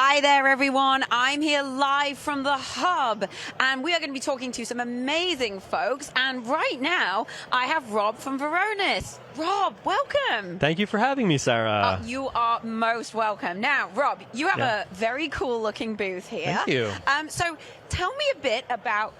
Hi there, everyone. I'm here live from the Hub, and we are going to be talking to some amazing folks. And right now, I have Rob from Varonis. Rob, welcome. Thank you for having me, Sarah. You are most welcome. Now, Rob, you have a very cool-looking booth here. Thank you. So tell me a bit about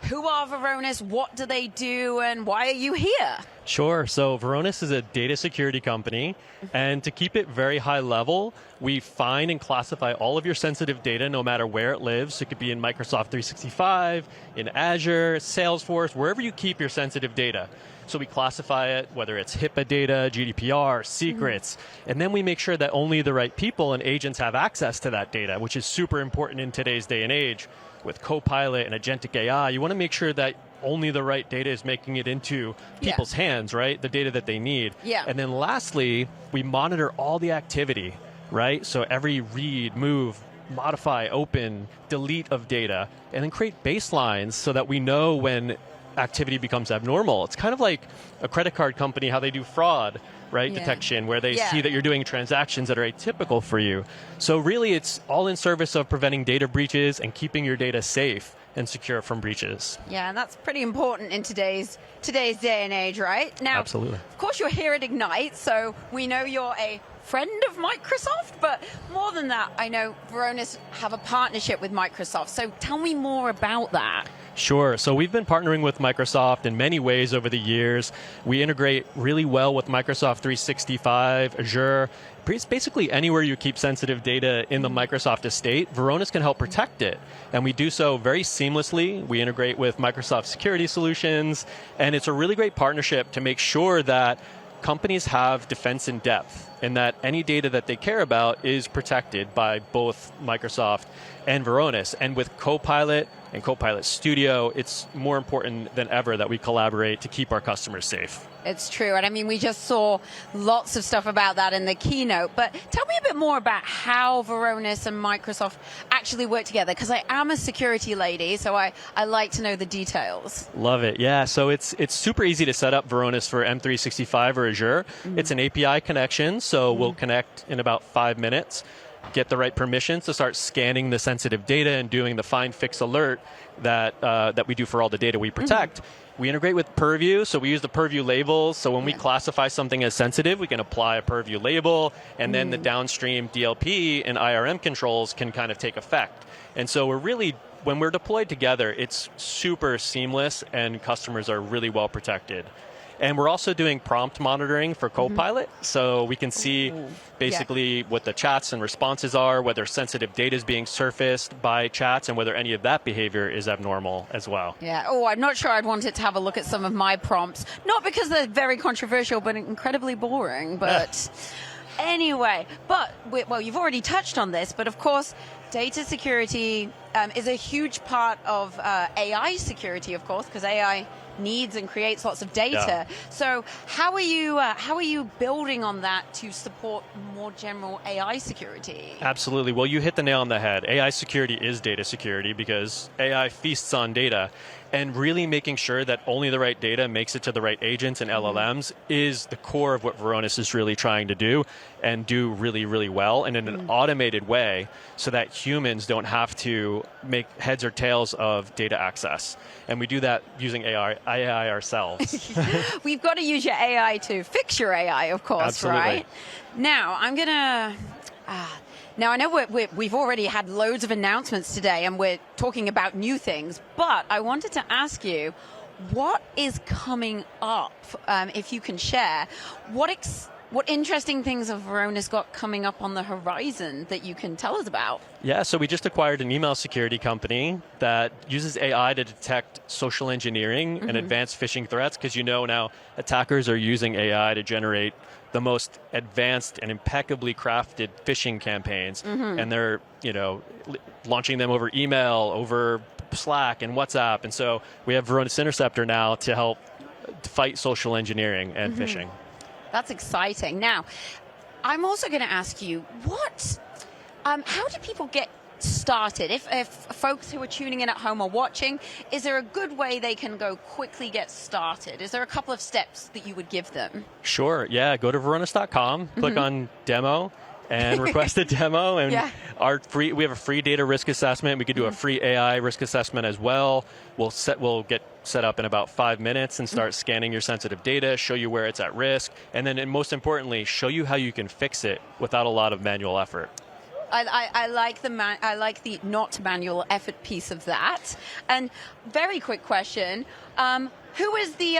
who are Varonis, what do they do, and why are you here? Sure. So Varonis is a data security company, and to keep it very high level, we find and classify all of your sensitive data no matter where it lives. It could be in Microsoft 365, in Azure, Salesforce, wherever you keep your sensitive data. So we classify it, whether it's HIPAA data, GDPR, secrets, and then we make sure that only the right people and agents have access to that data, which is super important in today's day and age. With Copilot and agentic AI, you want to make sure that only the right data is making it into people's hands, right? The data that they need. Yeah. And then lastly, we monitor all the activity, right? So every read, move, modify, open, delete of data, and then create baselines so that we know when activity becomes abnormal. It's kind of like a credit card company, how they do fraud, right? Detection, where they see that you're doing transactions that are atypical for you. So really, it's all in service of preventing data breaches and keeping your data safe and secure from breaches. Yeah, and that's pretty important in today's day and age, right? Now, absolutely. Of course, you're here at Ignite, so we know you're a friend of Microsoft, but more than that, I know Varonis have a partnership with Microsoft. So tell me more about that. Sure. So we've been partnering with Microsoft in many ways over the years. We integrate really well with Microsoft 365, Azure. Basically anywhere you keep sensitive data in the Microsoft estate, Varonis can help protect it. And we do so very seamlessly. We integrate with Microsoft security solutions, and it's a really great partnership to make sure that companies have defense in depth and that any data that they care about is protected by both Microsoft and Varonis. And with Copilot and Copilot Studio, it's more important than ever that we collaborate to keep our customers safe. It's true. And I mean, we just saw lots of stuff about that in the keynote. But tell me a bit more about how Varonis and Microsoft actually work together, because I am a security lady, so I like to know the details. Love it. Yeah. So it's super easy to set up Varonis for M365 or Azure. It's an API connection, so we'll connect in about 5 minutes. Get the right permissions to start scanning the sensitive data and doing the find fix alert that we do for all the data we protect. We integrate with Purview, so we use the Purview labels. So when we classify something as sensitive, we can apply a Purview label, and then the downstream DLP and IRM controls can kind of take effect. And so when we're deployed together, it's super seamless, and customers are really well protected. And we're also doing prompt monitoring for Copilot, so we can see basically what the chats and responses are, whether sensitive data is being surfaced by chats, and whether any of that behavior is abnormal as well. Yeah. Oh, I'm not sure I'd want it to have a look at some of my prompts. Not because they're very controversial, but incredibly boring. But anyway, well, you've already touched on this, but of course, data security is a huge part of AI security, of course, because AI needs and creates lots of data. So how are you building on that to support more general AI security? Absolutely. Well, you hit the nail on the head. AI security is data security because AI feasts on data. And really making sure that only the right data makes it to the right agents and LLMs is the core of what Varonis is really trying to do, and do really, really well, and in an automated way, so that humans don't have to make heads or tails of data access. And we do that using AI ourselves. We've got to use your AI to fix your AI, of course, Absolutely. Right? Now, I'm going to... Now, I know we've already had loads of announcements today, and we're talking about new things, but I wanted to ask you, what is coming up, if you can share? What interesting things have Varonis got coming up on the horizon that you can tell us about? Yeah, so we just acquired an email security company that uses AI to detect social engineering and advanced phishing threats, because now attackers are using AI to generate the most advanced and impeccably crafted phishing campaigns, and they're launching them over email, over Slack and WhatsApp, and so we have Varonis Interceptor now to help fight social engineering and phishing. That's exciting. Now, I'm also going to ask you, how do people get started? If folks who are tuning in at home are watching, is there a good way they can go quickly get started? Is there a couple of steps that you would give them? Sure. Yeah. Go to Varonis.com, click on demo, and request a demo. And Yeah. we have a free data risk assessment. We could do a free AI risk assessment as well. We'll get set up in about 5 minutes and start scanning your sensitive data, show you where it's at risk, and then, and most importantly, show you how you can fix it without a lot of manual effort. I like the not manual effort piece of that. And very quick question: who is the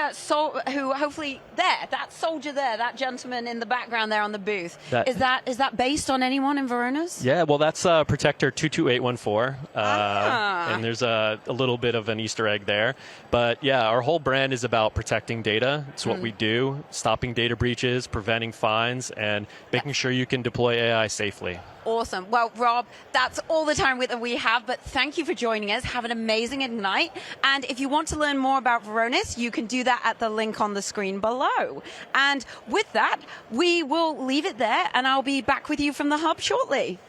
who hopefully that soldier there, that gentleman in the background there on the booth? Is that based on anyone in Varonis? Yeah, well, that's Protector 22814, and there's a little bit of an Easter egg there. But yeah, our whole brand is about protecting data. It's what we do: stopping data breaches, preventing fines, and making sure you can deploy AI safely. Awesome. Well, Rob, that's all the time that we have, but thank you for joining us. Have an amazing night. And if you want to learn more about Varonis, you can do that at the link on the screen below. And with that, we will leave it there, and I'll be back with you from the hub shortly.